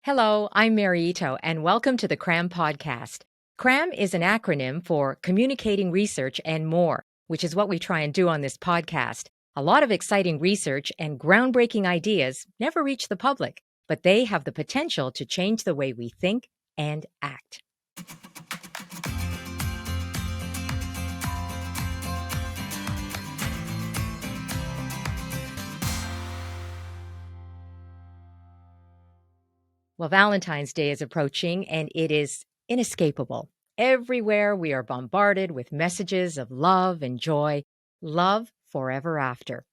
Hello, I'm Mary Ito, and welcome to the CRAM podcast. CRAM is an acronym for Communicating Research and More, which is what we try and do on this podcast. A lot of exciting research and groundbreaking ideas never reach the public, but they have the potential to change the way we think and act. Well, Valentine's Day is approaching, and it is inescapable. Everywhere we are bombarded with messages of love and joy, love forever after.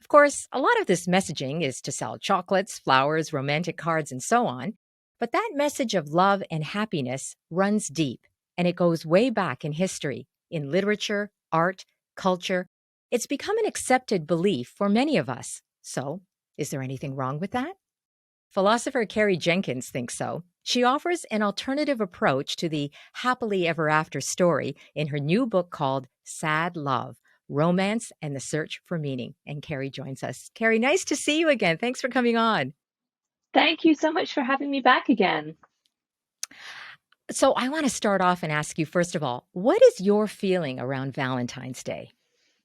Of course, a lot of this messaging is to sell chocolates, flowers, romantic cards, and so on. But that message of love and happiness runs deep, and it goes way back in history, in literature, art, culture. It's become an accepted belief for many of us. So, is there anything wrong with that? Philosopher Carrie Jenkins thinks so. She offers an alternative approach to the happily ever after story in her new book called Sad Love: Romance and the Search for Meaning. And Carrie joins us. Carrie, nice to see you again. Thanks for coming on. Thank you so much for having me back again. So, I want to start off and ask you, first of all, what is your feeling around Valentine's Day?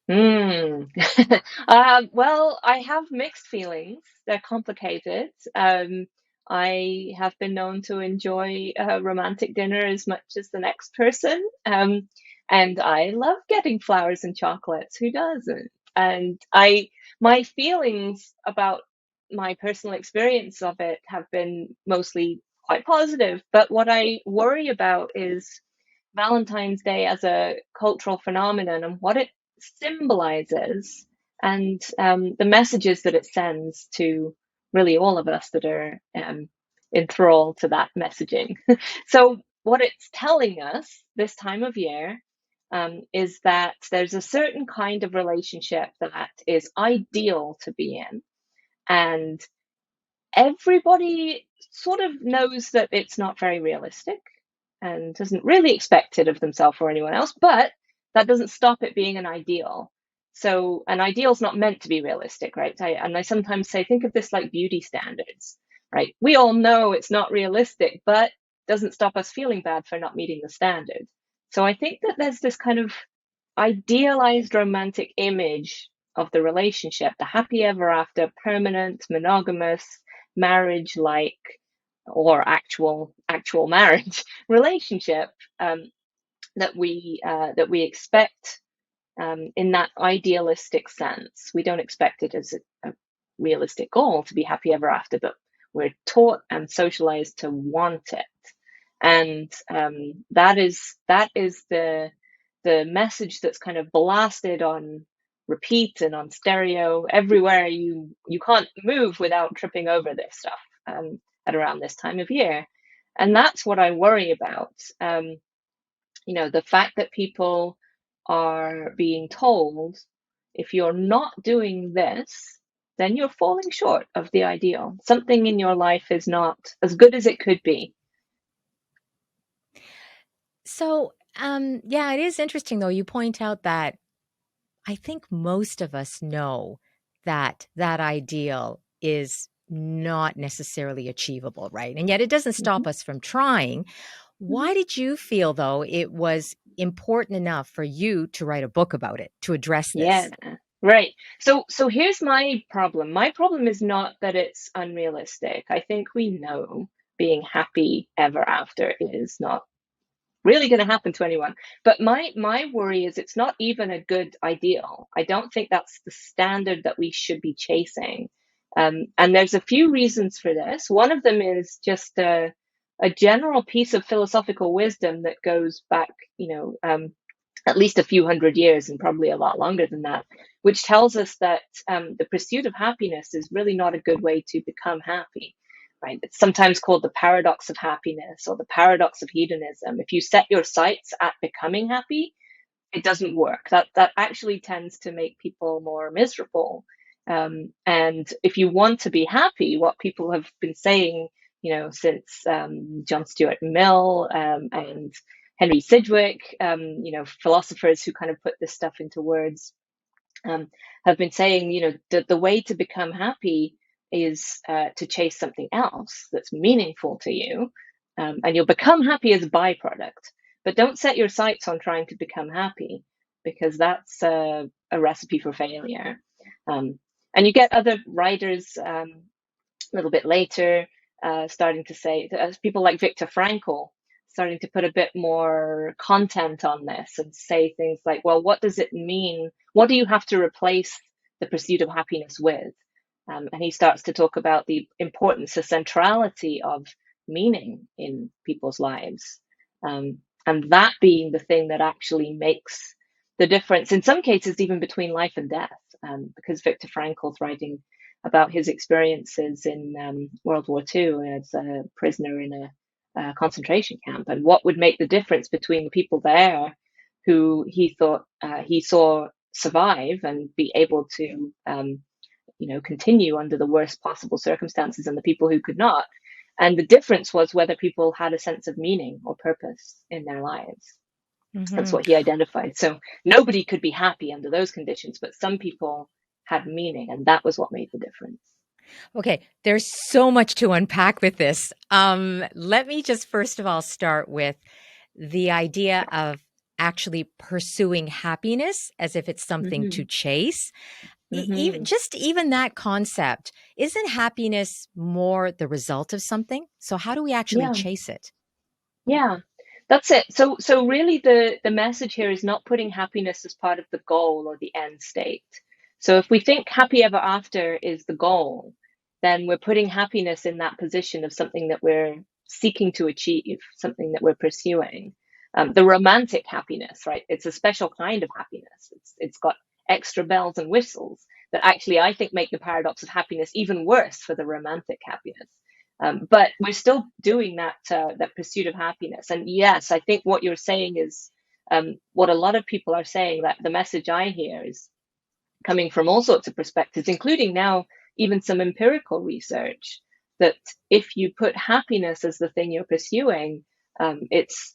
Hmm. Well, I have mixed feelings. They're complicated. I have been known to enjoy a romantic dinner as much as the next person. And I love getting flowers and chocolates. Who doesn't? My feelings about my personal experience of it have been mostly quite positive. But what I worry about is Valentine's Day as a cultural phenomenon and what it symbolizes and the messages that it sends to really all of us that are enthralled to that messaging. So, what it's telling us this time of year is that there's a certain kind of relationship that is ideal to be in. And everybody sort of knows that it's not very realistic and doesn't really expect it of themselves or anyone else, but that doesn't stop it being an ideal. So an ideal is not meant to be realistic, right? And I sometimes say, think of this like beauty standards, right? We all know it's not realistic, but doesn't stop us feeling bad for not meeting the standard. So I think that there's this kind of idealized romantic image of the relationship, the happy ever after, permanent, monogamous, marriage like, or actual marriage relationship that we expect in that idealistic sense. We don't expect it as a realistic goal to be happy ever after, but we're taught and socialized to want it, and that is the message that's kind of blasted on repeat and on stereo everywhere. You can't move without tripping over this stuff at around this time of year, and that's what I worry about. The fact that people are being told, if you're not doing this, then you're falling short of the ideal. Something in your life is not as good as it could be. So, yeah, it is interesting, though. You point out that I think most of us know that that ideal is not necessarily achievable, right? And yet it doesn't Mhm. stop us from trying. Mhm. Why did you feel, though, it was important enough for you to write a book about it, to address Yeah, this? right. So here's my problem. My problem is not that it's unrealistic. I think we know being happy ever after is not really going to happen to anyone. But my worry is it's not even a good ideal. I don't think that's the standard that we should be chasing. And there's a few reasons for this. One of them is just a general piece of philosophical wisdom that goes back, at least a few hundred years and probably a lot longer than that, which tells us that the pursuit of happiness is really not a good way to become happy. Right? It's sometimes called the paradox of happiness or the paradox of hedonism. If you set your sights at becoming happy, it doesn't work. That actually tends to make people more miserable. And if you want to be happy, what people have been saying, since John Stuart Mill and Henry Sidgwick, philosophers who kind of put this stuff into words, um, have been saying, the way to become happy is to chase something else that's meaningful to you, and you'll become happy as a byproduct. But don't set your sights on trying to become happy, because that's a recipe for failure. Um, and you get other writers a little bit later starting to say, people like Viktor Frankl starting to put a bit more content on this and say things like, well, what does it mean? What do you have to replace the pursuit of happiness with? And he starts to talk about the importance, the centrality of meaning in people's lives. And that being the thing that actually makes the difference, in some cases, even between life and death. Because Viktor Frankl's writing about his experiences in World War II as a prisoner in a concentration camp, and what would make the difference between the people there who he thought he saw survive and be able to continue under the worst possible circumstances, and the people who could not. And the difference was whether people had a sense of meaning or purpose in their lives. That's Hmm. what he identified. So nobody could be happy under those conditions, but some people had meaning, and that was what made the difference. Okay, there's so much to unpack with this. Let me just first of all start with the idea of actually pursuing happiness as if it's something to Mm-hmm. chase. Mm-hmm. Even that concept, isn't happiness more the result of something? So how do we actually Yeah. chase it? Yeah, that's it. So really the message here is not putting happiness as part of the goal or the end state. So if we think happy ever after is the goal, then we're putting happiness in that position of something that we're seeking to achieve, something that we're pursuing. The romantic happiness, right? It's a special kind of happiness. It's got extra bells and whistles that actually I think make the paradox of happiness even worse for the romantic happiness. But we're still doing that pursuit of happiness. And yes, I think what you're saying is what a lot of people are saying. That the message I hear is coming from all sorts of perspectives, including now even some empirical research. That if you put happiness as the thing you're pursuing, it's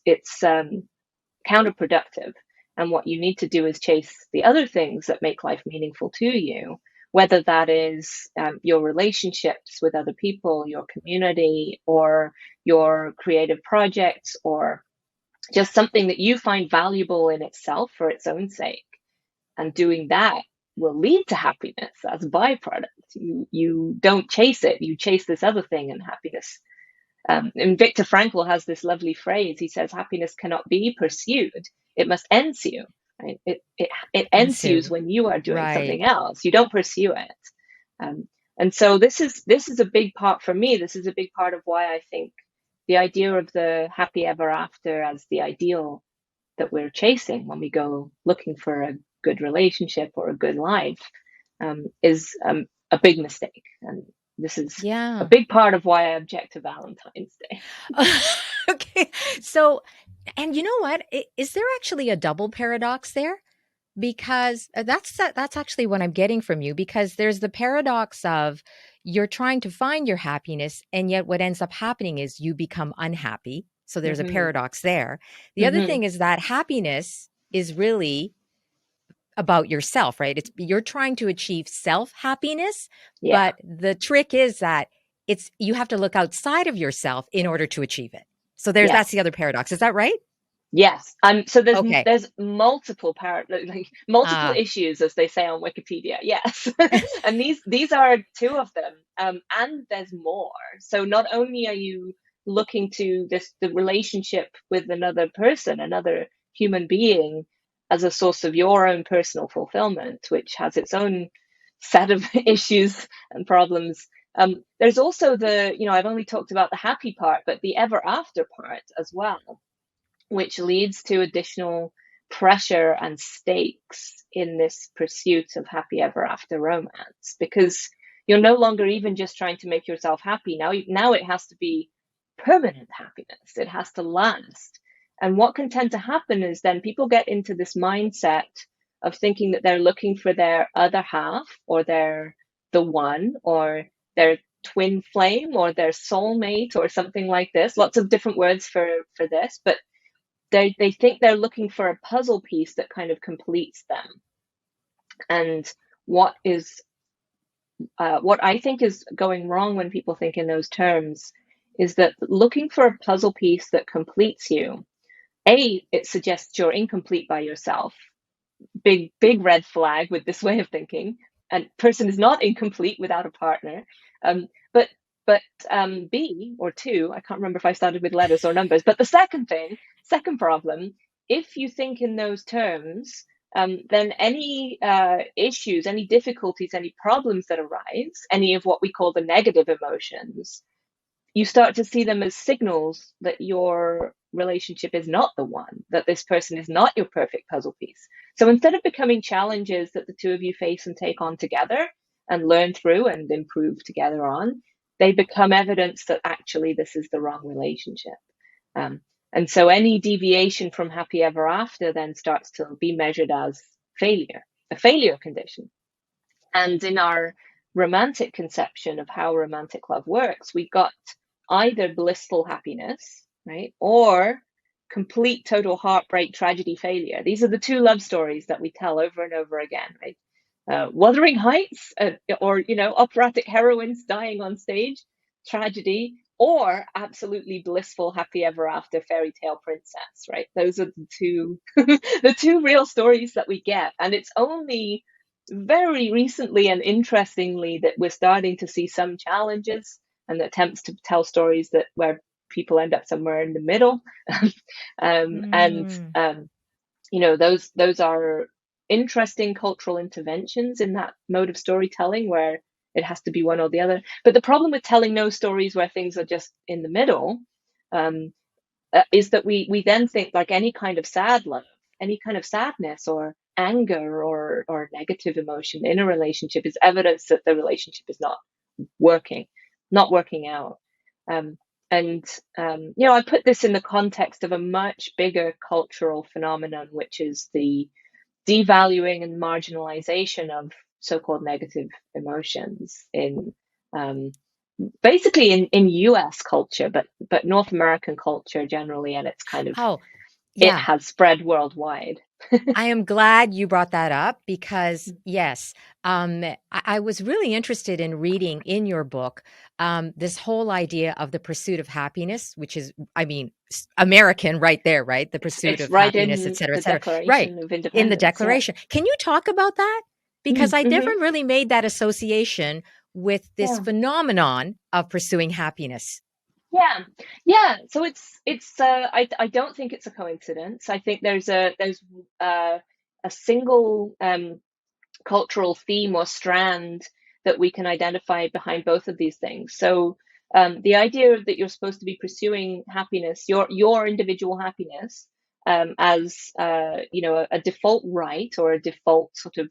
counterproductive. And what you need to do is chase the other things that make life meaningful to you, whether that is your relationships with other people, your community, or your creative projects, or just something that you find valuable in itself for its own sake. And doing that will lead to happiness as a byproduct. You don't chase it, you chase this other thing, and happiness and Viktor Frankl has this lovely phrase. He says, happiness cannot be pursued, it must ensue. Right? It And ensues so, when you are doing right. something else. You don't pursue it. And so this is a big part for me. This is a big part of why I think the idea of the happy ever after as the ideal that we're chasing when we go looking for a good relationship or a good life is a big mistake. And this is a Yeah. big part of why I object to Valentine's Day. Okay. So, and you know what? Is there actually a double paradox there? Because that's actually what I'm getting from you, because there's the paradox of you're trying to find your happiness, and yet what ends up happening is you become unhappy. So there's a Hmm. paradox there. The other Hmm. thing is that happiness is really about yourself, right? It's you're trying to achieve self-happiness, Yeah. but the trick is that it's you have to look outside of yourself in order to achieve it. So that's Yes. the other paradox. Is that right? Yes. So there's Okay. there's multiple like multiple Ah, issues, as they say on Wikipedia. Yes. And these are two of them. And there's more. So not only are you looking to the relationship with another person, another human being, as a source of your own personal fulfillment, which has its own set of issues and problems. There's also I've only talked about the happy part, but the ever after part as well, which leads to additional pressure and stakes in this pursuit of happy ever after romance, because you're no longer even just trying to make yourself happy. Now it has to be permanent happiness. It has to last. And what can tend to happen is then people get into this mindset of thinking that they're looking for their other half, or their the one, or their twin flame, or their soulmate, or something like this. Lots of different words for this, but they think they're looking for a puzzle piece that kind of completes them. And what is what I think is going wrong when people think in those terms is that looking for a puzzle piece that completes you, A, it suggests you're incomplete by yourself. Big red flag with this way of thinking. And person is not incomplete without a partner. But B or two, I can't remember if I started with letters or numbers. But the second problem, if you think in those terms, then any issues, any difficulties, any problems that arise, any of what we call the negative emotions, you start to see them as signals that your relationship is not the one, that this person is not your perfect puzzle piece. So instead of becoming challenges that the two of you face and take on together and learn through and improve together on, they become evidence that actually this is the wrong relationship. Um, and so any deviation from happy ever after then starts to be measured as failure, a failure condition. And in our romantic conception of how romantic love works, we got either blissful happiness, right, or complete total heartbreak, tragedy, failure. These are the two love stories that we tell over and over again, right? Wuthering Heights, or operatic heroines dying on stage, tragedy, or absolutely blissful, happy ever after fairy tale princess, right? Those are the two, the two real stories that we get, and it's only very recently and interestingly that we're starting to see some challenges and attempts to tell stories that where people end up somewhere in the middle. And Mm. those are interesting cultural interventions in that mode of storytelling where it has to be one or the other. But the problem with telling no stories where things are just in the middle, um, is that we then think like any kind of sad love, any kind of sadness or anger or negative emotion in a relationship is evidence that the relationship is working, not working out. Um, and I put this in the context of a much bigger cultural phenomenon, which is the devaluing and marginalization of so-called negative emotions in basically in US culture, but North American culture generally, and it's kind of Oh, it yeah. has spread worldwide. I am glad you brought that up because, yes, I was really interested in reading in your book this whole idea of the pursuit of happiness, which is, I mean, American right there, right? The pursuit It's of right happiness, et in cetera, the et cetera. Right. Declaration of In the Independence. Yeah. Declaration. Can you talk about that? Because I never Mm-hmm. really made that association with this Yeah. phenomenon of pursuing happiness. Yeah. Yeah. So it's I don't think it's a coincidence. I think there's uh, a single cultural theme or strand that we can identify behind both of these things. So the idea that you're supposed to be pursuing happiness, your individual happiness, as a default right or a default sort of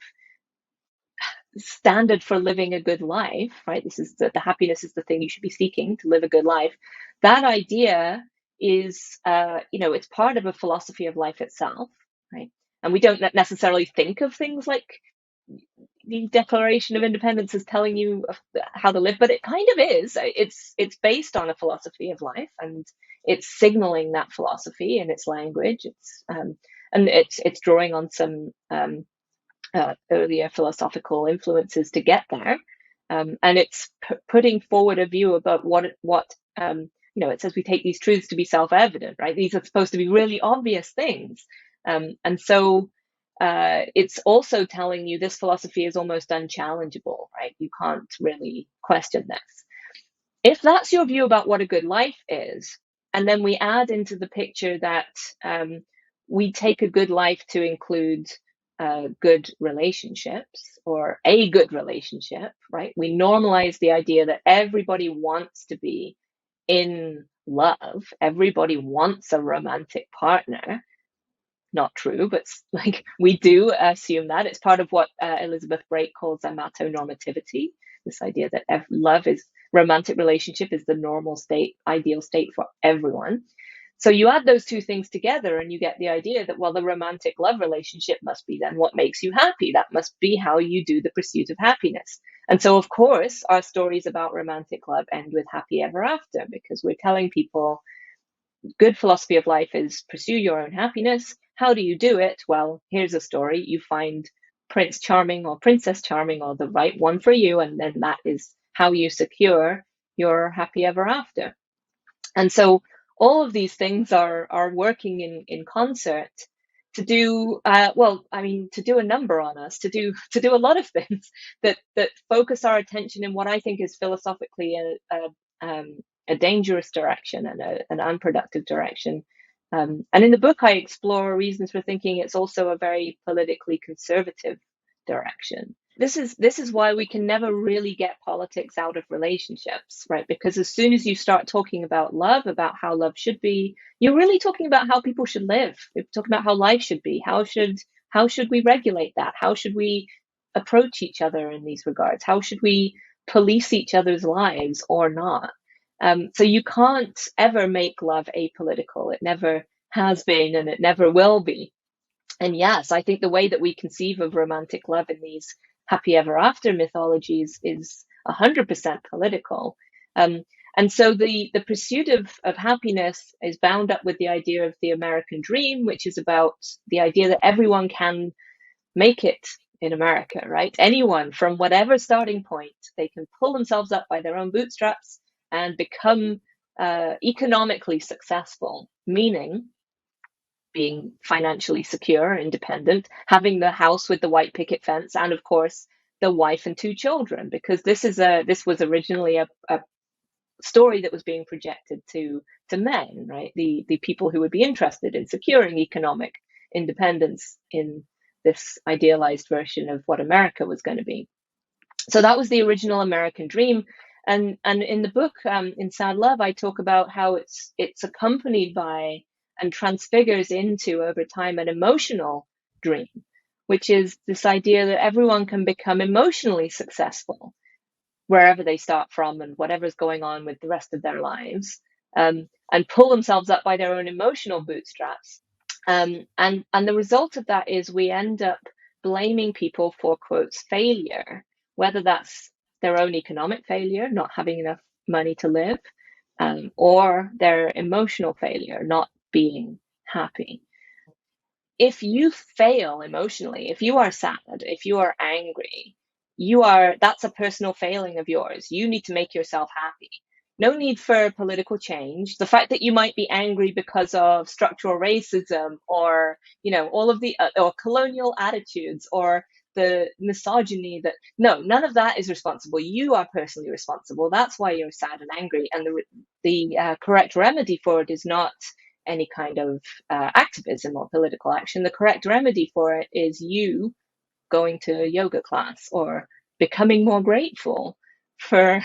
standard for living a good life, right? This is the happiness is the thing you should be seeking to live a good life. That idea is, it's part of a philosophy of life itself, right? And we don't necessarily think of things like the Declaration of Independence is telling you how to live, but it kind of is. It's based on a philosophy of life, and it's signaling that philosophy in its language. It's drawing on some earlier philosophical influences to get there, and it's putting forward a view about what it says we take these truths to be self-evident, right? These are supposed to be really obvious things, and so it's also telling you this philosophy is almost unchallengeable, right? You can't really question this. If that's your view about what a good life is, and then we add into the picture that we take a good life to include good relationships or a good relationship, right? We normalize the idea that everybody wants to be in love, everybody wants a romantic partner. Not true, but like we do assume that it's part of what Elizabeth Brake calls amatonormativity. This idea that love is romantic relationship is the normal state, ideal state for everyone. So you add those two things together and you get the idea that, well, the romantic love relationship must be then what makes you happy. That must be how you do the pursuit of happiness. And so, of course, our stories about romantic love end with happy ever after because we're telling people good philosophy of life is pursue your own happiness. How do you do it? Well, here's a story. You find Prince Charming or Princess Charming or the right one for you, and then that is how you secure your happy ever after. And so all of these things are working in concert to do well, I mean, to do a number on us, to do a lot of things that focus our attention in what I think is philosophically a dangerous direction and an unproductive direction. And in the book, I explore reasons for thinking it's also a very politically conservative direction. This is why we can never really get politics out of relationships, right? Because as soon as you start talking about love, about how love should be, you're really talking about how people should live. You're talking about how life should be. How should we regulate that? How should we approach each other in these regards? How should we police each other's lives or not? So you can't ever make love apolitical. It never has been, and it never will be. And yes, I think the way that we conceive of romantic love in these happy ever after mythologies is 100% political. Um, and so the pursuit of happiness is bound up with the idea of the American dream, which is about the idea that everyone can make it in America, right? Anyone from whatever starting point, they can pull themselves up by their own bootstraps and become economically successful, meaning being financially secure, independent, having the house with the white picket fence, and of course the wife and two children, because this was originally a story that was being projected to men, right? The people who would be interested in securing economic independence in this idealized version of what America was going to be. So that was the original American dream. And in the book, in Sad Love, I talk about how it's accompanied by and transfigures into over time an emotional dream, which is this idea that everyone can become emotionally successful wherever they start from and whatever's going on with the rest of their lives, and pull themselves up by their own emotional bootstraps. And the result of that is we end up blaming people for quotes failure, whether that's their own economic failure, not having enough money to live, or their emotional failure, not being happy. If you fail emotionally, if you are sad, if you are angry, that's a personal failing of yours. You need to make yourself happy. No need for political change. The fact that you might be angry because of structural racism or, all of the or colonial attitudes or the misogyny, that no, none of that is responsible. You are personally responsible. That's why you're sad and angry. And the correct remedy for it is not any kind of activism or political action. The correct remedy for it is you going to a yoga class or becoming more grateful for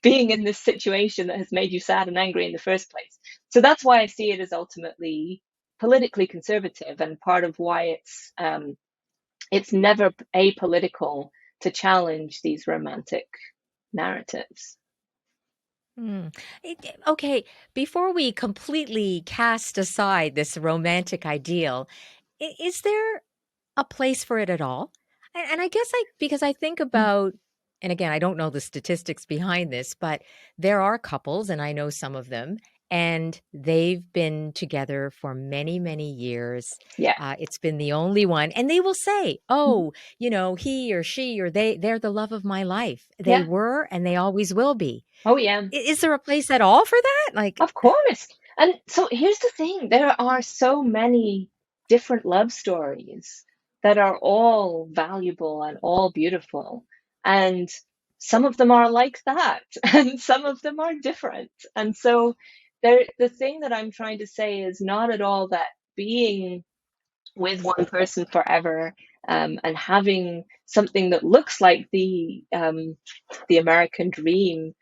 being in this situation that has made you sad and angry in the first place. So that's why I see it as ultimately politically conservative, and part of why it's never apolitical to challenge these romantic narratives. Okay, before we completely cast aside this romantic ideal, is there a place for it at all? And I guess because I think about, and again, I don't know the statistics behind this, but there are couples, and I know some of them, and they've been together for many, many years. Yeah. It's been the only one. And they will say, oh, he or she or they're the love of my life. They Yeah. were, and they always will be. Oh, yeah. Is there a place at all for that? Like, Of course. And so here's the thing, there are so many different love stories that are all valuable and all beautiful. And some of them are like that, and some of them are different. And so the thing that I'm trying to say is not at all that being with one person forever, and having something that looks like the American dream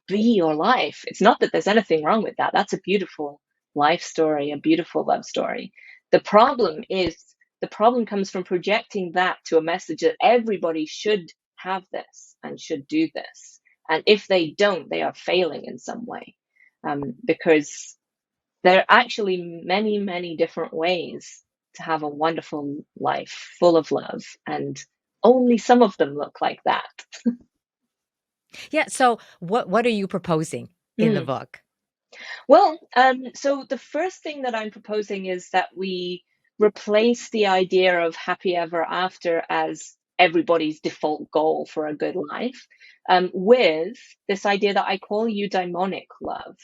be your life. It's not that there's anything wrong with that. That's a beautiful life story, a beautiful love story. The problem is, the problem comes from projecting that to a message that everybody should have this and should do this. And if they don't, they are failing in some way. Because there are actually many, many different ways to have a wonderful life full of love, and only some of them look like that. yeah. So what are you proposing in the Mm. book? Well, so the first thing that I'm proposing is that we replace the idea of happy ever after as everybody's default goal for a good life, with this idea that I call eudaimonic love.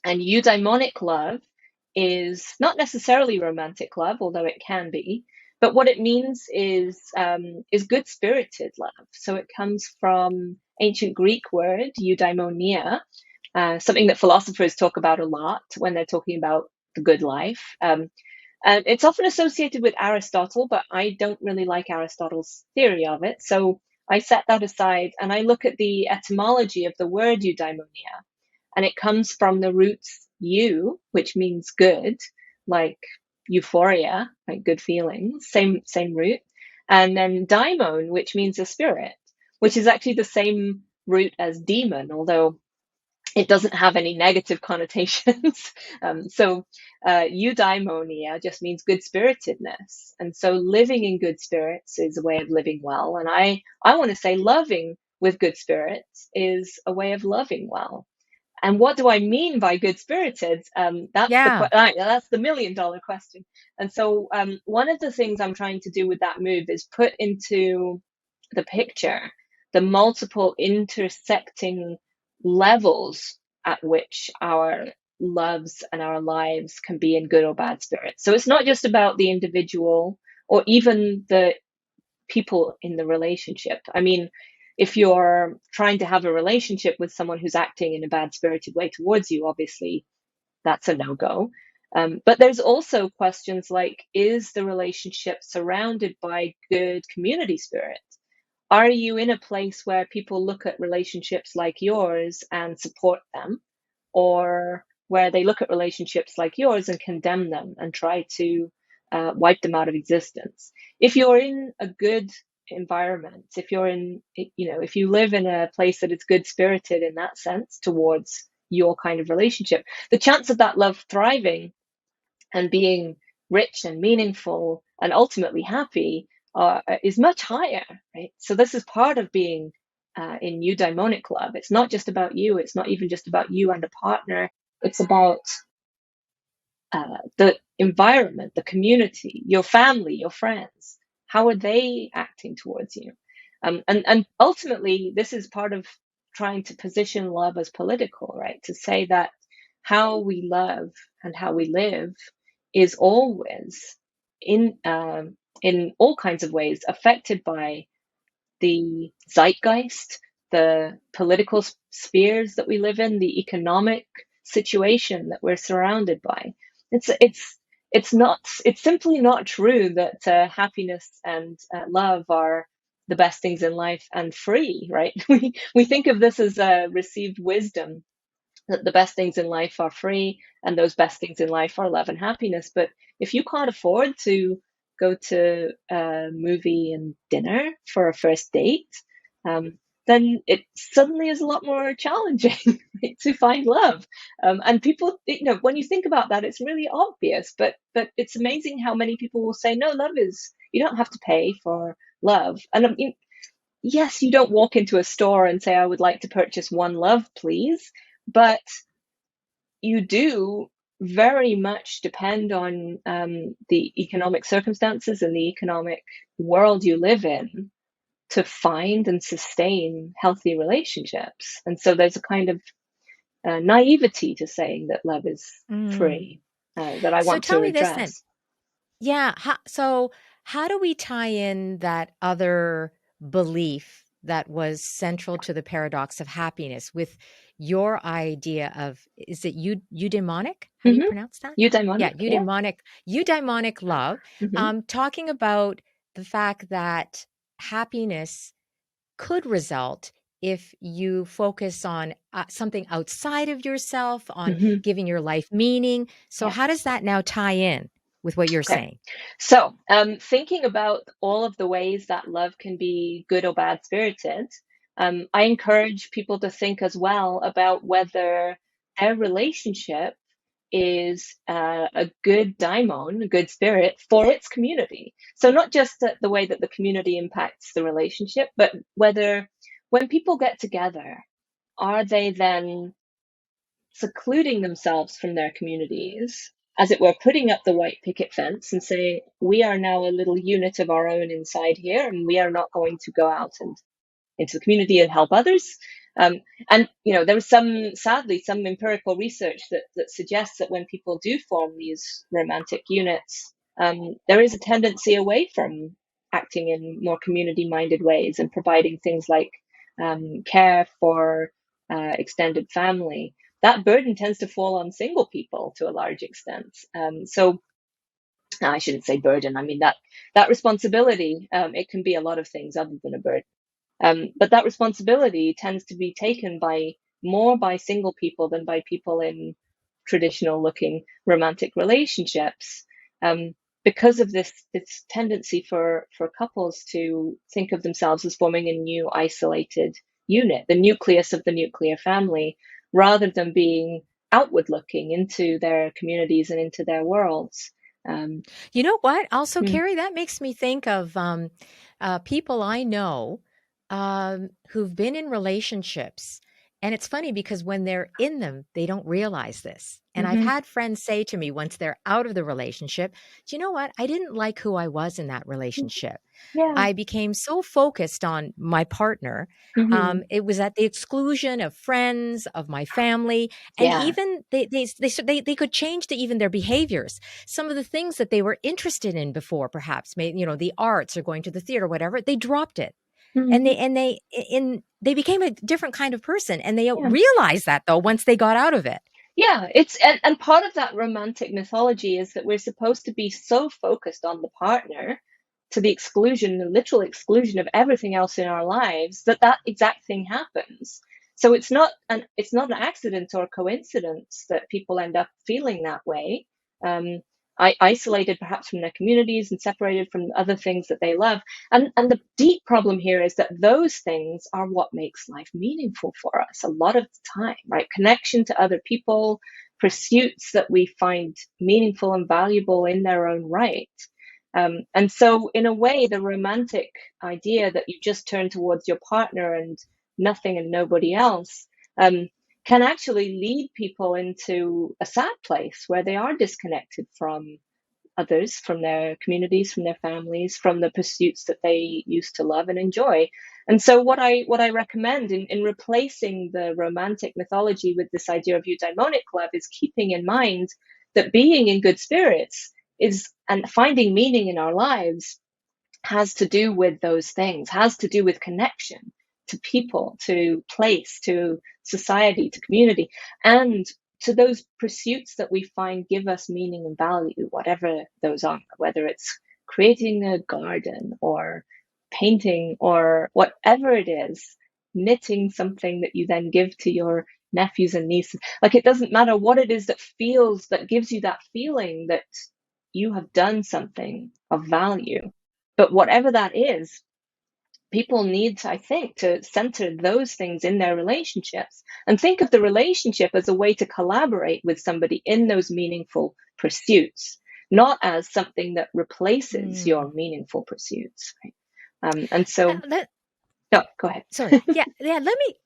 And eudaimonic love is not necessarily romantic love, although it can be. But what it means is good spirited love. So it comes from ancient Greek word eudaimonia, something that philosophers talk about a lot when they're talking about the good life. And it's often associated with Aristotle, but I don't really like Aristotle's theory of it. So I set that aside and I look at the etymology of the word eudaimonia. And it comes from the roots eu, which means good, like euphoria, like good feelings, same root. And then daimon, which means a spirit, which is actually the same root as demon, although it doesn't have any negative connotations. Eudaimonia just means good spiritedness. And so living in good spirits is a way of living well. And I want to say loving with good spirits is a way of loving well. And what do I mean by good spirited? Yeah. That's the $1 million question. And so one of the things I'm trying to do with that move is put into the picture the multiple intersecting levels at which our loves and our lives can be in good or bad spirits. So it's not just about the individual or even the people in the relationship. I mean, if you're trying to have a relationship with someone who's acting in a bad spirited way towards you, obviously that's a no go. But there's also questions like, is the relationship surrounded by good community spirit? Are you in a place where people look at relationships like yours and support them, or where they look at relationships like yours and condemn them and try to wipe them out of existence? If you're in a good environment, if you're in, if you live in a place that is good spirited in that sense towards your kind of relationship, the chance of that love thriving and being rich and meaningful and ultimately happy is much higher, right? So this is part of being in eudaimonic love. It's not just about you. It's not even just about you and a partner. It's about the environment, the community, your family, your friends. How are they acting towards you? And ultimately, this is part of trying to position love as political, right? To say that how we love and how we live is always in all kinds of ways affected by the zeitgeist, the political spheres that we live in, the economic situation that we're surrounded by. It's simply not true that happiness and love are the best things in life and free, right? We think of this as received wisdom, that the best things in life are free and those best things in life are love and happiness. But if you can't afford to go to a movie and dinner for a first date, then it suddenly is a lot more challenging right, to find love. And people, when you think about that, it's really obvious. But it's amazing how many people will say, no, love is, you don't have to pay for love. And I mean, yes, you don't walk into a store and say, I would like to purchase one love, please. But you do very much depend on the economic circumstances and the economic world you live in to find and sustain healthy relationships. And so there's a kind of naivety to saying that love is Mm. free that I So want tell to me this then. address. Yeah. So how do we tie in that other belief that was central to the paradox of happiness with your idea of, is it eudaimonic? How do you Mm-hmm. pronounce that? Yeah, Eudaimonic, yeah. eudaimonic love, Mm-hmm. talking about the fact that happiness could result if you focus on something outside of yourself, on Mm-hmm. giving your life meaning. So, Yeah. how does that now tie in with what you're Okay. saying? So, thinking about all of the ways that love can be good or bad spirited, I encourage people to think as well about whether their relationship is a good daimon, a good spirit for its community. So, not just the way that the community impacts the relationship, but whether when people get together, are they then secluding themselves from their communities as it were, putting up the white picket fence and say, we are now a little unit of our own inside here, and we are not going to go out and into the community and help others. Um, and there was sadly, some empirical research that suggests that when people do form these romantic units, there is a tendency away from acting in more community-minded ways and providing things like care for extended family. That burden tends to fall on single people to a large extent. So I shouldn't say burden. I mean that responsibility. It can be a lot of things other than a burden. But that responsibility tends to be taken more by single people than by people in traditional looking romantic relationships, um, because of this tendency for couples to think of themselves as forming a new isolated unit, the nucleus of the nuclear family, rather than being outward looking into their communities and into their worlds. Um, You know what? Also, mm, Carrie, that makes me think of people I know who've been in relationships. And it's funny because when they're in them, they don't realize this. And I've mhm, had friends say to me once they're out of the relationship, do you know what? I didn't like who I was in that relationship. yeah. I became so focused on my partner. Mhm, It was at the exclusion of friends, of my family, and yeah. even they could change even their behaviors. Some of the things that they were interested in before, perhaps, the arts or going to the theater, whatever, they dropped it, and Mhm, they became a different kind of person, and they yeah. realized that though once they got out of it. Yeah, and part of that romantic mythology is that we're supposed to be so focused on the partner to the exclusion, the literal exclusion of everything else in our lives, that exact thing happens. So it's not an accident or coincidence that people end up feeling that way. Um, Isolated perhaps from their communities and separated from other things that they love. And the deep problem here is that those things are what makes life meaningful for us a lot of the time, right? Connection to other people, pursuits that we find meaningful and valuable in their own right. And so, in a way, the romantic idea that you just turn towards your partner and nothing and nobody else, um, can actually lead people into a sad place where they are disconnected from others, from their communities, from their families, from the pursuits that they used to love and enjoy. And so what I recommend in replacing the romantic mythology with this idea of eudaimonic love is keeping in mind that being in good spirits is and finding meaning in our lives has to do with those things, has to do with connection to people, to place, to society, to community, and to those pursuits that we find give us meaning and value, whatever those are, whether it's creating a garden or painting or whatever it is, knitting something that you then give to your nephews and nieces. Like it doesn't matter what it is that gives you that feeling that you have done something of value. But whatever that is, people need, I think, to center those things in their relationships and think of the relationship as a way to collaborate with somebody in those meaningful pursuits, not as something that replaces Hmm. your meaningful pursuits. Right? And so, Let no, go ahead. Sorry. Yeah, yeah.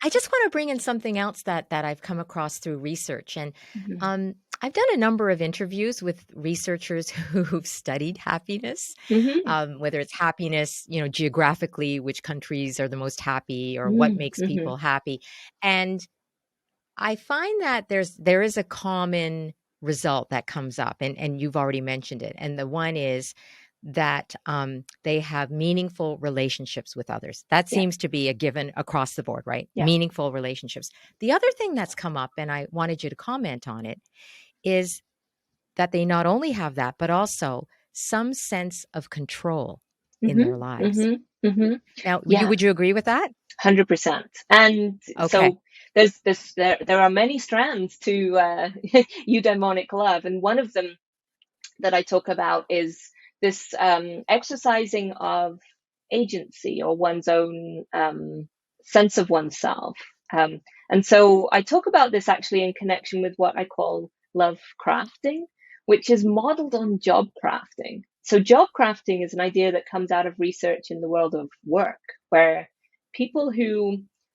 I just want to bring in something else that I've come across through research, and Mm-hmm. um, I've done a number of interviews with researchers who've studied happiness, Mm-hmm. whether it's happiness, geographically, which countries are the most happy, or what makes Mm-hmm. people happy, and I find that there is a common result that comes up, and you've already mentioned it, and the one is that they have meaningful relationships with others. That Yeah, seems to be a given across the board, right? yeah. Meaningful relationships. The other thing that's come up, and I wanted you to comment on it, is that they not only have that, but also some sense of control in their Mm-hmm. lives. Mm-hmm. Mm-hmm. Now, Yeah. would you agree with that? 100%. And Okay. so there are many strands to eudaimonic love, and one of them that I talk about is this exercising of agency or one's own sense of oneself. Um, and so I talk about this actually in connection with what I call love crafting, which is modeled on job crafting. So, job crafting is an idea that comes out of research in the world of work, where people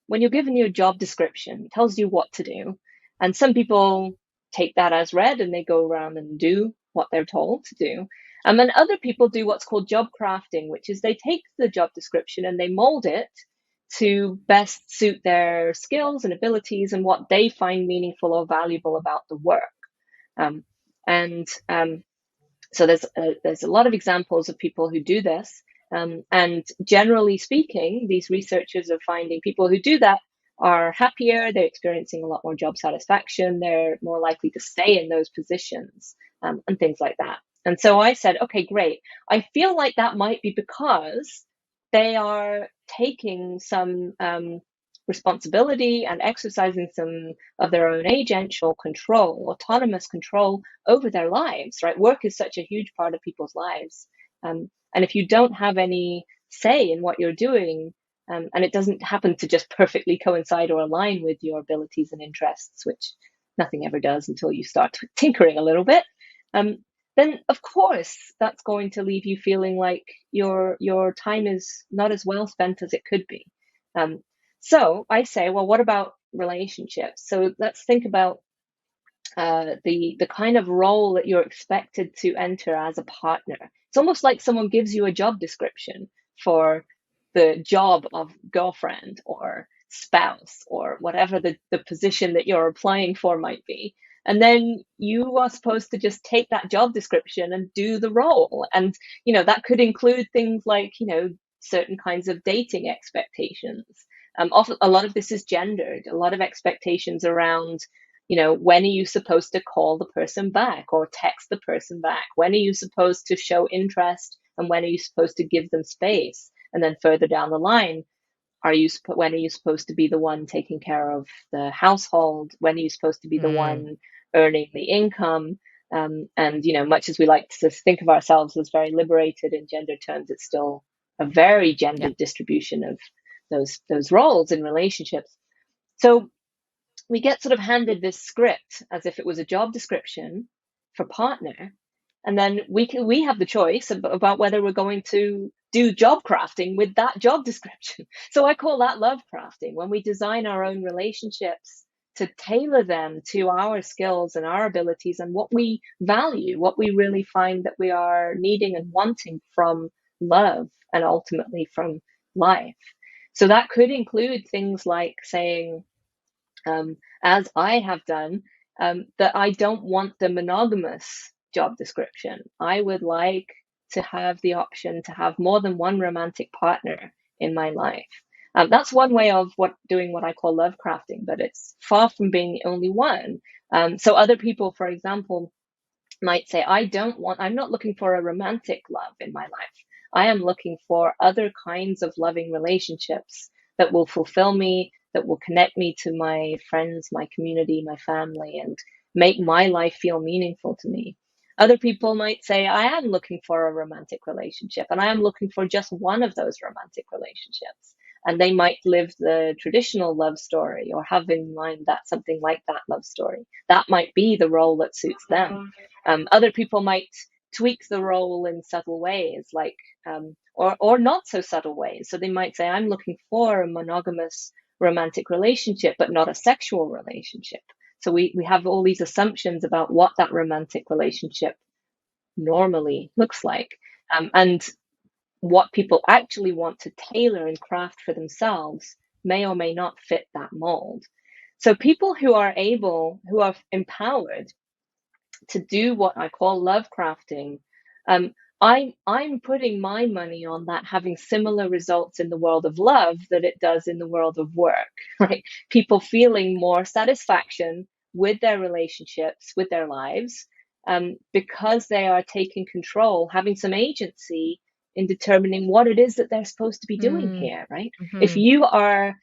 when you're given your job description, it tells you what to do. And some people take that as read and they go around and do what they're told to do. And other people do what's called job crafting, which is they take the job description and they mold it to best suit their skills and abilities and what they find meaningful or valuable about the work. Um, and So there's a lot of examples of people who do this. And generally speaking, these researchers are finding people who do that are happier, they're experiencing a lot more job satisfaction, they're more likely to stay in those positions, and things like that. And so I said, okay, great. I feel like that might be because they are taking some responsibility and exercising some of their own agential control, autonomous control over their lives, right? Work is such a huge part of people's lives. And if you don't have any say in what you're doing, and it doesn't happen to just perfectly coincide or align with your abilities and interests, which nothing ever does until you start tinkering a little bit, um, then of course that's going to leave you feeling like your time is not as well spent as it could be. Um, so I say, well, what about relationships? So let's think about the kind of role that you're expected to enter as a partner. It's almost like someone gives you a job description for the job of girlfriend or spouse or whatever the position that you're applying for might be. And then you are supposed to just take that job description and do the role. And, that could include things like, certain kinds of dating expectations. Often, a lot of this is gendered, a lot of expectations around when are you supposed to call the person back or text the person back? When are you supposed to show interest and when are you supposed to give them space? And then further down the line, when are you supposed to be the one taking care of the household? When are you supposed to be the Mm, one earning the income? And much as we like to think of ourselves as very liberated in gender terms, it's still a very yeah. gendered distribution of those roles in relationships. So we get sort of handed this script as if it was a job description for partner, and then we have the choice about whether we're going to do job crafting with that job description. So I call that love crafting, when we design our own relationships to tailor them to our skills and our abilities and what we value, what we really find that we are needing and wanting from love and ultimately from life. So that could include things like saying, as I have done, that I don't want the monogamous job description. I would like to have the option to have more than one romantic partner in my life. That's one way of doing what I call love crafting, but it's far from being the only one. So other people, for example, might say, I'm not looking for a romantic love in my life. I am looking for other kinds of loving relationships that will fulfill me, that will connect me to my friends, my community, my family, and make my life feel meaningful to me. Other people might say, I am looking for a romantic relationship, and I am looking for just one of those romantic relationships. And they might live the traditional love story or have in mind that something like that love story. That might be the role that suits them. Other people might tweak the role in subtle ways, like or not so subtle ways. So they might say, "I'm looking for a monogamous romantic relationship, but not a sexual relationship." So we have all these assumptions about what that romantic relationship normally looks like, and what people actually want to tailor and craft for themselves may or may not fit that mold. So people who are empowered to do what I call love crafting, um, I'm putting my money on that having similar results in the world of love that it does in the world of work, right? People feeling more satisfaction with their relationships, with their lives, because they are taking control, having some agency in determining what it is that they're supposed to be doing Mm, here, right? If mhm. you are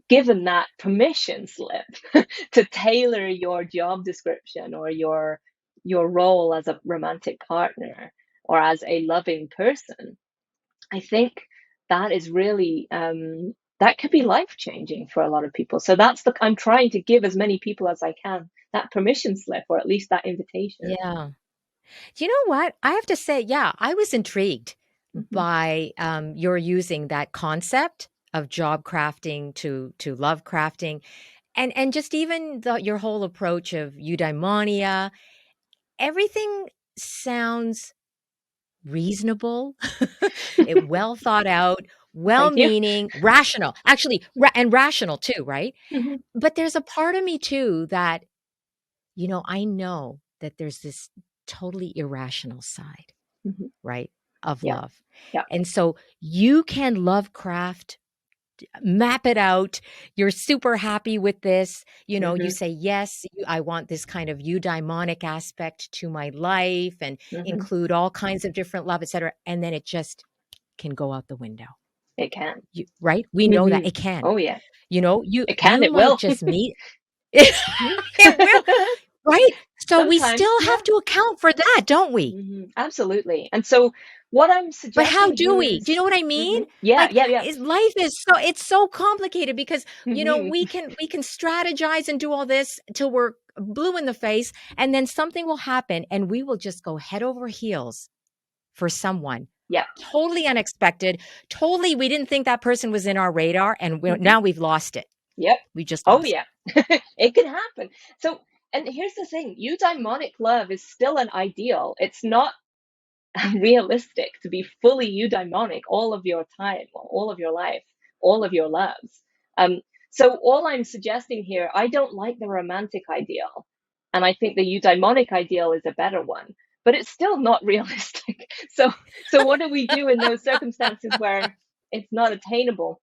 given that permission slip to tailor your job description or your role as a romantic partner or as a loving person, I think that is really that could be life changing for a lot of people. So I'm trying to give as many people as I can that permission slip, or at least that invitation. Yeah. You know what? I have to say, yeah, I was intrigued Mhm. by your using that concept of job crafting to love crafting. And just even your whole approach of eudaimonia, everything sounds reasonable, well thought out, Thank you. well-meaning, rational. Actually, and rational too, right? Hmm. But there's a part of me too that, I know that there's this totally irrational side, Hmm. right, of Yeah. love. Yeah. And so you can lovecraft, map it out. You're super happy with this. You Hmm. say, yes, I want this kind of eudaimonic aspect to my life and Hmm. include all kinds of different love, etc. And then it just can go out the window. It can. Right? We know that Hmm. it can. Oh yeah. You It can. you It might will. just meet it will, right? So we Sometimes. still Yeah. have to account for that, don't we? Absolutely. And so what I'm But how suggesting do here we? Do you is, know what I mean? yeah, Like, yeah, yeah. life is it's so complicated because, Hmm. we can strategize and do all this till we're blue in the face, and then something will happen and we will just go head over heels for someone. Yeah. Totally unexpected. Totally, we didn't think that person was in our radar, and Hmm. now we've lost it. Yep. We just Oh lost yeah. It can happen. So, and here's the thing, eudaimonic love is still an ideal. It's not realistic to be fully eudaimonic all of your time, all of your life, all of your loves. Um, so all I'm suggesting here, I don't like the romantic ideal, and I think the eudaimonic ideal is a better one, but it's still not realistic. So what do we do in those circumstances where it's not attainable?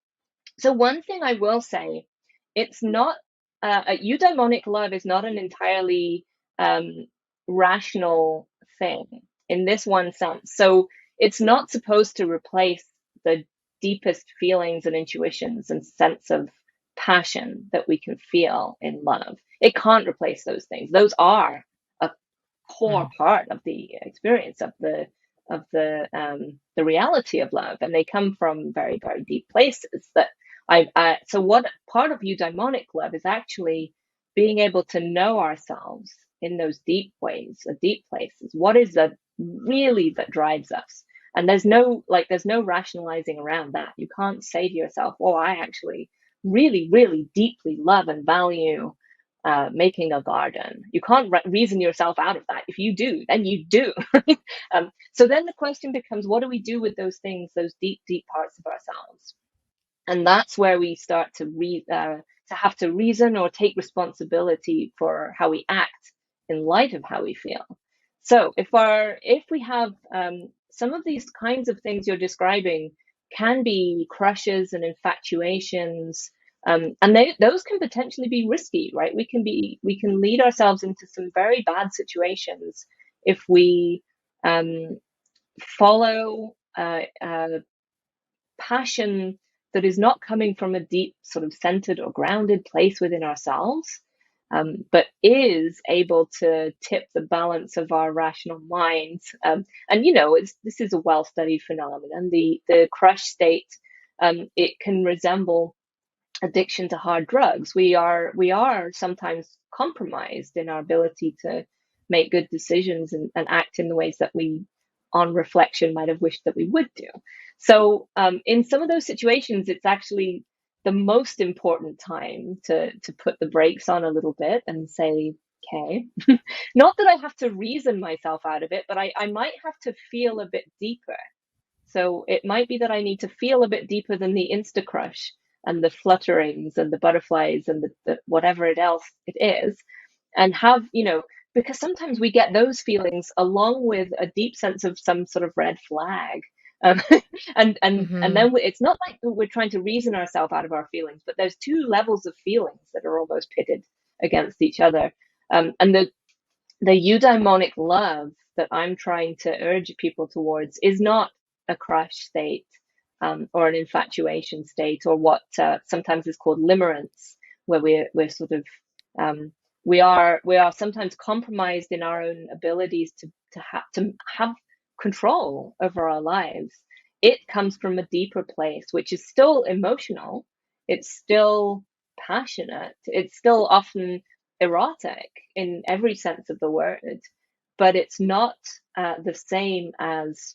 So one thing I will say, it's not a eudaimonic love is not an entirely um, rational thing in this one sense. So it's not supposed to replace the deepest feelings and intuitions and sense of passion that we can feel in love. It can't replace those things. Those are a core it. part of the experience of the reality of love, and they come from very very deep places. That so what part of eudaimonic love is actually being able to know ourselves in those deep ways, deep places. What is that really that drives us? And there's no rationalizing around that. You can't say to yourself, "Oh, I actually really really deeply love and value making a garden." You can't reason yourself out of that. If you do, then you do. So then the question becomes, what do we do with those things, those deep, deep parts of ourselves? And that's where we start to have to reason or take responsibility for how we act in light of how we feel. So if we have some of these kinds of things you're describing can be crushes and infatuations, and those can potentially be risky, right? We can lead ourselves into some very bad situations if we um, follow passion that is not coming from a deep, sort of centered or grounded place within ourselves, but is able to tip the balance of our rational minds. And this is a well-studied phenomenon. The crush state, it can resemble addiction to hard drugs. We are sometimes compromised in our ability to make good decisions and act in the ways that we, on reflection, might have wished that we would do. So in some of those situations, it's actually the most important time to put the brakes on a little bit and say, okay, not that I have to reason myself out of it, but I might have to feel a bit deeper. So it might be that I need to feel a bit deeper than the insta crush and the flutterings and the butterflies and the whatever it else it is, and have, because sometimes we get those feelings along with a deep sense of some sort of red flag. Um, and Hmm. then it's not like we're trying to reason ourselves out of our feelings, but there's two levels of feelings that are almost pitted against each other. And the eudaimonic love that I'm trying to urge people towards is not a crush state, or an infatuation state, or what sometimes is called limerence, where we're sort of we are sometimes compromised in our own abilities to have control over our lives. It comes from a deeper place, which is still emotional. It's still passionate. It's still often erotic in every sense of the word, but it's not the same as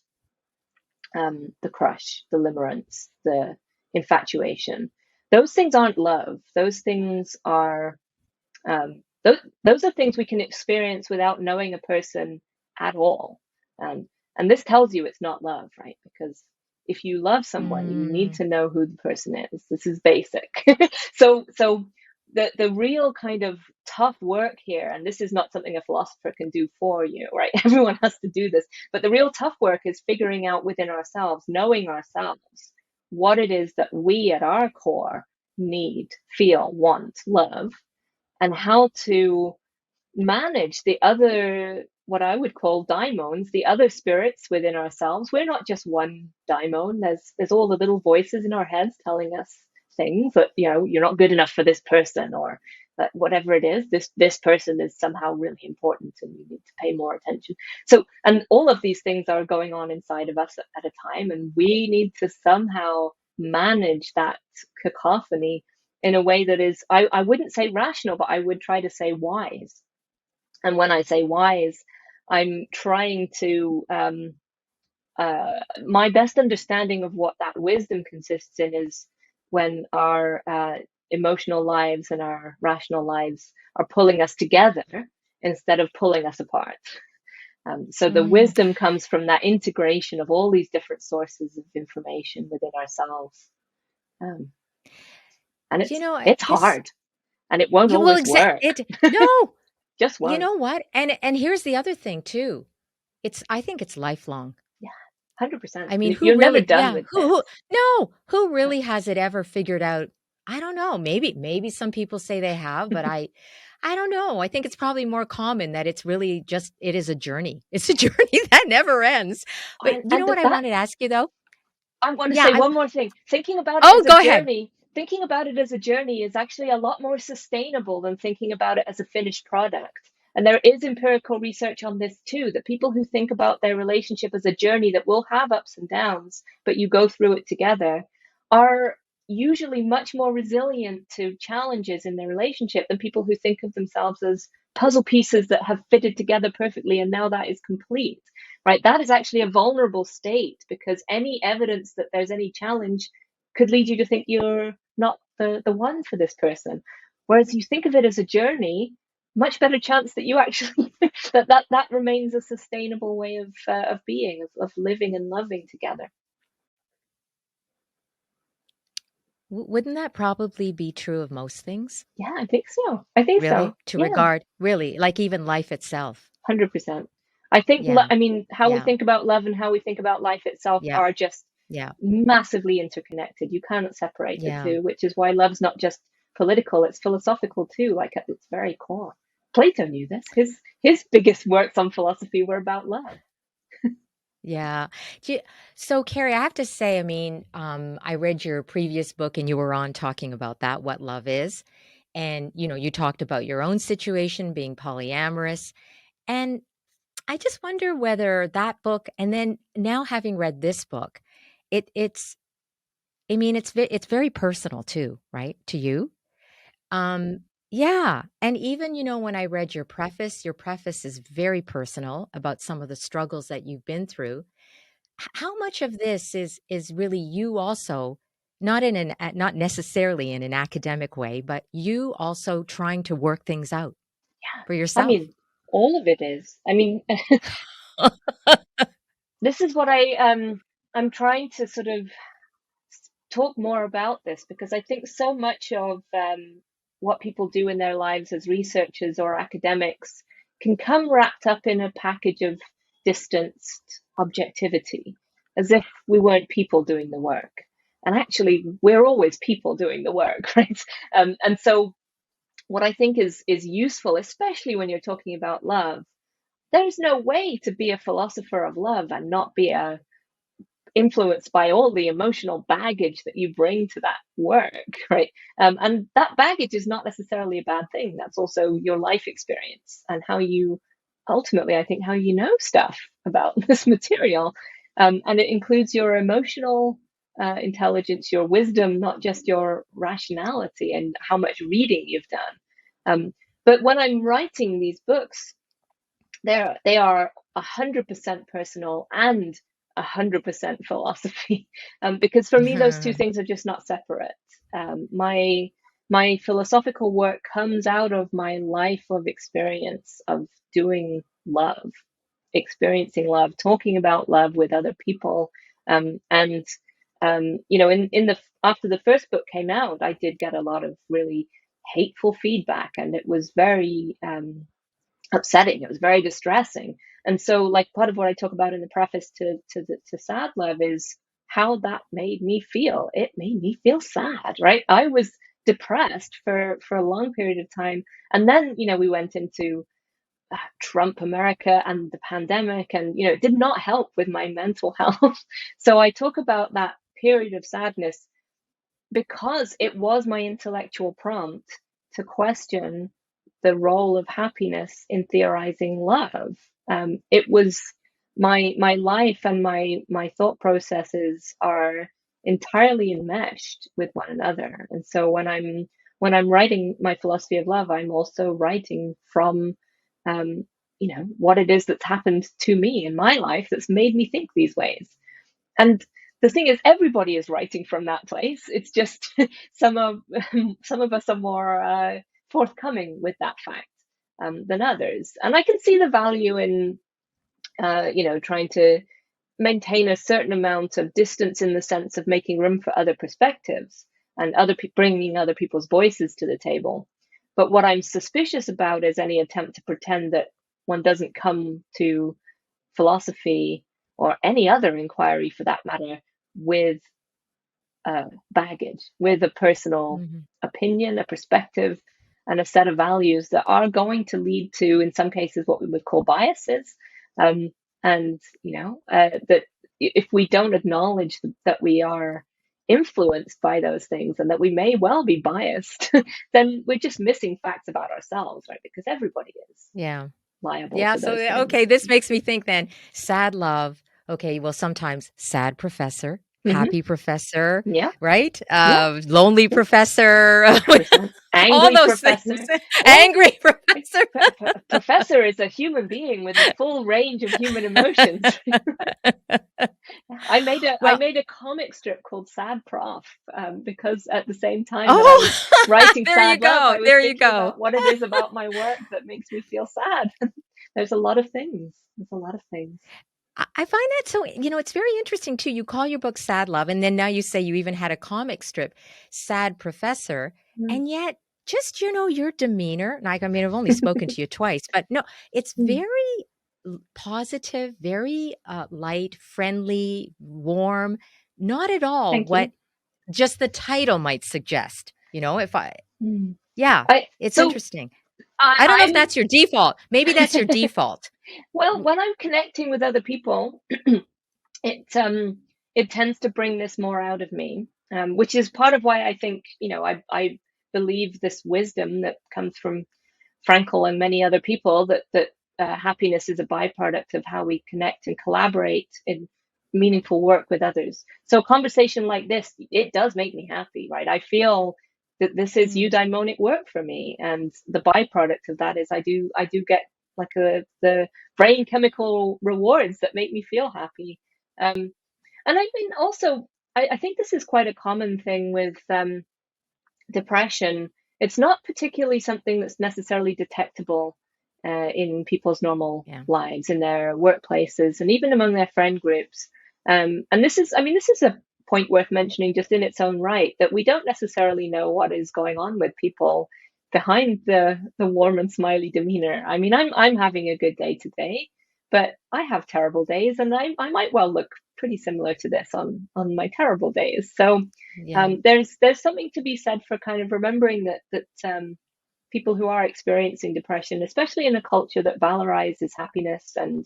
the crush, the limerence, the infatuation. those things aren't love. Those things are those are things we can experience without knowing a person at all. Um, and this tells you it's not love, right? Because if you love someone, you need Mm, to know who the person is. This is basic. So the real kind of tough work here, and this is not something a philosopher can do for you, right? Everyone has to do this, but the real tough work is figuring out within ourselves, knowing ourselves, what it is that we at our core need, feel, want, love, and how to manage the other, what I would call daimons, the other spirits within ourselves. We're not just one daimon. There's all the little voices in our heads telling us things that, you're not good enough for this person, or that whatever it is, this person is somehow really important and you need to pay more attention. So, and all of these things are going on inside of us at a time, and we need to somehow manage that cacophony in a way that is, I wouldn't say rational, but I would try to say wise. And when I say wise, I'm trying to, my best understanding of what that wisdom consists in is when our emotional lives and our rational lives are pulling us together instead of pulling us apart. So the mm. wisdom comes from that integration of all these different sources of information within ourselves. Um, and it's This, hard, and it won't you will always accept work. it. No, Just you won't. know what? And here's the other thing too. I think it's lifelong. Yeah, 100%. I mean, who You're never really, done yeah, with this. no, who really has it ever figured out? I don't know. Maybe some people say they have, but I don't know. I think it's probably more common that it's really just, it is a journey. It's a journey that never ends. But you And know what I that wanted to ask you though? I want to Yeah, say one more thing. oh, go ahead. Thinking about it as a journey is actually a lot more sustainable than thinking about it as a finished product. And there is empirical research on this too, that people who think about their relationship as a journey that will have ups and downs, but you go through it together, are usually much more resilient to challenges in their relationship than people who think of themselves as puzzle pieces that have fitted together perfectly and now that is complete, right? That is actually a vulnerable state, because any evidence that there's any challenge could lead you to think you're not the one for this person. Whereas you think of it as a journey, much better chance that you actually that remains a sustainable way of being, of living and loving together. Wouldn't that probably be true of most things? Yeah, I think so. I think so. Really? To Yeah, regard, really, like even life itself. 100%. I think, Yeah. I mean, how we Yeah. think about love and how we think about life itself Yeah. are just Yeah. massively interconnected. You cannot separate the Yeah. two, which is why love's not just political, it's philosophical too, like at its very core. Plato knew this. His biggest works on philosophy were about love. Yeah. Do you- So, Carrie, I have to say, I mean, I read your previous book and you were on talking about that, what love is. And, you talked about your own situation being polyamorous. And I just wonder whether that book, and then now having read this book, I mean, it's very personal too, right? To you. Um, yeah. And even, when I read your preface is very personal about some of the struggles that you've been through. How much of this is really you also, not necessarily in an academic way, but you also trying to work things out Yeah. for I yourself? mean, all of it is. I mean, this is what I'm trying to sort of talk more about this, because I think so much of what people do in their lives as researchers or academics can come wrapped up in a package of distanced objectivity, as if we weren't people doing the work. And actually, we're always people doing the work, right? And so, what I think is useful, especially when you're talking about love, there's no way to be a philosopher of love and not be a influenced by all the emotional baggage that you bring to that work, right? And that baggage is not necessarily a bad thing. That's also your life experience and how you ultimately, I think, how you know stuff about this material. And it includes your emotional intelligence, your wisdom, not just your rationality and how much reading you've done. But when I'm writing these books, they are 100% personal and 100% philosophy, because for me those two things are just not separate. My philosophical work comes out of my life of experience of doing love, experiencing love, talking about love with other people, and in the after the first book came out, I did get a lot of really hateful feedback, and it was very upsetting. It was very distressing. And so, like, part of what I talk about in the preface to Sad Love is how that made me feel. It made me feel sad, right? I was depressed for a long period of time, and then we went into Trump America and the pandemic, and it did not help with my mental health. So I talk about that period of sadness because it was my intellectual prompt to question the role of happiness in theorizing love. It was my life and my thought processes are entirely enmeshed with one another. And so when I'm writing my philosophy of love, I'm also writing from what it is that's happened to me in my life that's made me think these ways. And the thing is, everybody is writing from that place. It's just some of some of us are more forthcoming with that fact than others. And I can see the value in trying to maintain a certain amount of distance in the sense of making room for other perspectives and bringing other people's voices to the table. But what I'm suspicious about is any attempt to pretend that one doesn't come to philosophy or any other inquiry for that matter with baggage, with a personal opinion, a perspective, and a set of values that are going to lead to, in some cases, what we would call biases. And that if we don't acknowledge that we are influenced by those things and that we may well be biased, then we're just missing facts about ourselves, right? Because everybody is Yeah. liable Yeah. to So, those things. okay, this makes me think then sad love. Okay. Well, sometimes sad professor, Hmm. happy professor, Yeah, right? yeah, Lonely yeah. professor, 100%. all Angry those things. professor. Well, Angry professor. professor is a human being with a full range of human emotions. I Well, made a comic strip called Sad Prof, because at the same time that I was oh, writing there you Sad Love, go. I was There you thinking go. about what it is about my work that makes me feel sad. There's a lot of things. There's a lot of things. I find that so, it's very interesting too. You call your book Sad Love, and then now you say you even had a comic strip, Sad Professor, Mm. and yet just, your demeanor, like, I mean, I've only spoken to you twice, but no, it's Mm. very positive, very light, friendly, warm, not at all Thank what you. just the title might suggest. Mm. Yeah, I it's so interesting. I I don't know if I'm that's your default. Maybe that's your default. well, when I'm connecting with other people, it tends to bring this more out of me, which is part of why I think I believe this wisdom that comes from Frankel and many other people that happiness is a byproduct of how we connect and collaborate in meaningful work with others. So a conversation like this, it does make me happy, right? I feel that this is Mm, eudaimonic work for me, and the byproduct of that is I do get like the brain chemical rewards that make me feel happy. Um, and I mean, also, I think this is quite a common thing with depression. It's not particularly something that's necessarily detectable in people's normal yeah. lives, in their workplaces, and even among their friend groups. And this is a point worth mentioning just in its own right, that we don't necessarily know what is going on with people behind the warm and smiley demeanor. I mean, I'm having a good day today, but I have terrible days, and I might well look pretty similar to this on my terrible days. So Yeah. there's something to be said for kind of remembering that people who are experiencing depression, especially in a culture that valorizes happiness and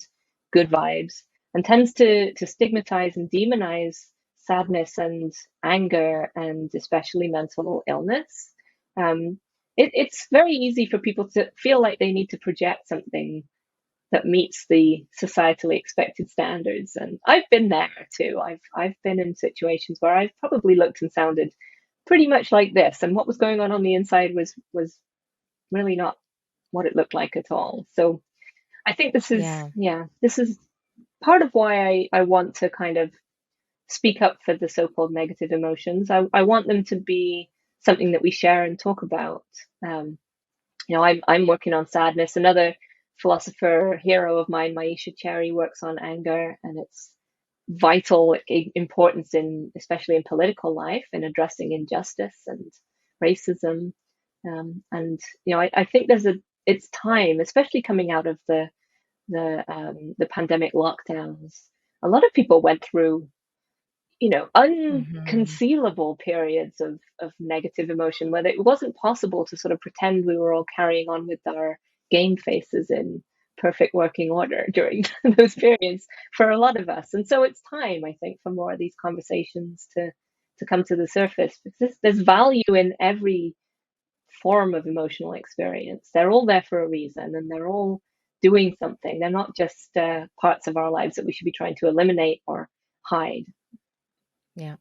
good vibes, and tends to stigmatize and demonize sadness and anger and especially mental illness. Um, it's very easy for people to feel like they need to project something that meets the societally expected standards. And I've been there too. I've been in situations where I've probably looked and sounded pretty much like this, and what was going on the inside was really not what it looked like at all. So I think this is Yeah. yeah, this is part of why I want to kind of speak up for the so-called negative emotions. I want them to be something that we share and talk about. Um, I'm working on sadness. Another philosopher hero of mine, Maisha Cherry, works on anger and its vital importance in, especially in political life, in addressing injustice and racism. And I think it's time, especially coming out of the pandemic lockdowns. A lot of people went through Hmm. unconcealable periods of negative emotion, where it wasn't possible to sort of pretend we were all carrying on with our game faces in perfect working order during those periods for a lot of us. And so it's time, I think, for more of these conversations to come to the surface, because there's value in every form of emotional experience. They're all there for a reason, and they're all doing something. They're not just parts of our lives that we should be trying to eliminate or hide. Yeah.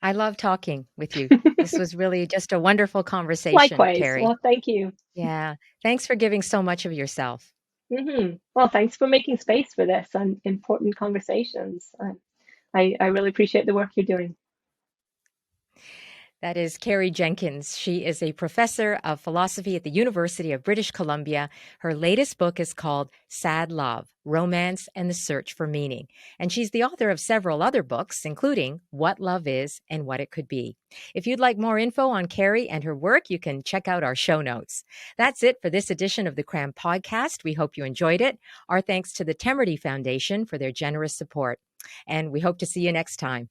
I love talking with you. This was really just a wonderful conversation, Likewise. Carrie. Well, thank you. Yeah. Thanks for giving so much of yourself. Well, thanks for making space for this and important conversations. I really appreciate the work you're doing. That is Carrie Jenkins. She is a professor of philosophy at the University of British Columbia. Her latest book is called Sad Love, Romance and the Search for Meaning. And she's the author of several other books, including What Love Is and What It Could Be. If you'd like more info on Carrie and her work, you can check out our show notes. That's it for this edition of the Cram Podcast. We hope you enjoyed it. Our thanks to the Temerty Foundation for their generous support. And we hope to see you next time.